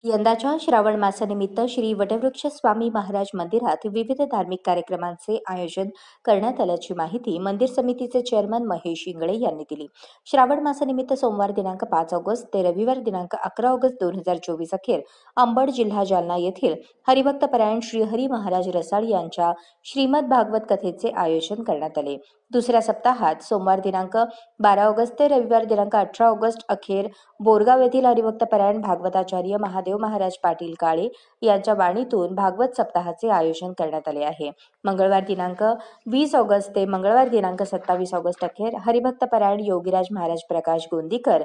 यंदाच्या श्रावण मासानिमित्त श्री वटवृक्ष स्वामी महाराज मंदिरात विविध धार्मिक कार्यक्रमांचे आयोजन करण्यात आल्याची माहिती मंदिर समितीचे चेअरमन महेश इंगळे यांनी दिली। श्रावण मासानिमित्त सोमवार दिनांक 5 ऑगस्ट ते रविवार दिनांक 11 ऑगस्ट 2024 अखेर अंबड जिल्हा जालना येथील हरिभक्तपरायण श्री हरी महाराज रसाळ यांच्या श्रीमद भागवत कथेचे आयोजन करण्यात आले। दुसऱ्या सप्ताहात सोमवार दिनांक 12 ऑगस्ट ते रविवार दिनांक 18 ऑगस्ट अखेर बोरगाव येथील हरिभक्तपरायण भागवताचार्य महादेव महाराज पाटील काळे यांच्या वाणीतून भागवत सप्ताहाचे आयोजन करण्यात आले आहे। मंगळवार दिनांक 20 ऑगस्ट ते मंगळवार दिनांक 27 ऑगस्ट अखेर हरिभक्तपरायण योगीराज महाराज प्रकाश गोंदीकर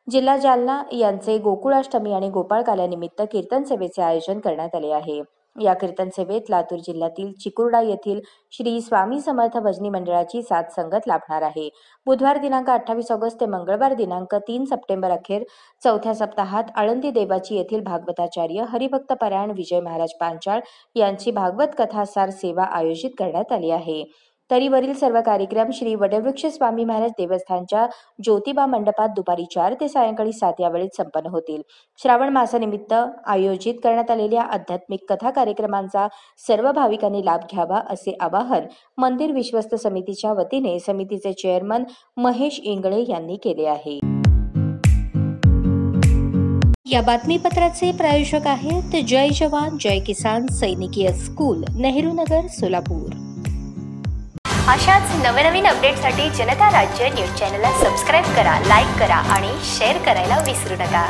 जिल्हा जालना यांचे गोकुळाष्टमी आणि गोपाळकाल्यानिमित्त कीर्तन सेवेचे आयोजन करण्यात आले आहे। या कीर्तन सेवेत लातूर जिल्ह्यातील चिकुर्डा येथील श्री स्वामी समर्थ भजनी मंडळाची साथ संगत लाभणार आहे। बुधवार दिनांक 28 ऑगस्ट ते मंगळवार दिनांक 3 सप्टेंबर अखेर चौथ्या सप्ताहात आळंदी देवाची येथील भागवताचार्य हरिभक्तपरायण विजय महाराज पांचाळ यांची भागवत कथासार सेवा आयोजित करण्यात आली आहे। तरी वरील सर्व कार्यक्रम श्री वटवृक्ष स्वामी महाराज देवस्थानच्या ज्योतिबा मंडपात दुपारी 4 ते सायंकाळी 7 या वेळेत संपन्न होतील। श्रावण मासानिमित्त आयोजित करण्यात आलेल्या आध्यात्मिक कथा कार्यक्रमांचा सर्व भाविकांनी लाभ घ्यावा असे आवाहन मंदिर विश्वस्त समितीच्या वतीने समितीचे चेअरमन महेश इंगळे यांनी केले आहे। या बातमीपत्राचे प्रायोजक आहेत जय जवान जय किसान सैनिकीय स्कूल, नेहरू नगर, सोलापूर। अशाच नवनवीन अपडेटसाठी जनता राज्य न्यूज चॅनलला सबस्क्राईब करा, लाईक करा आणि शेअर करायला विसरू नका।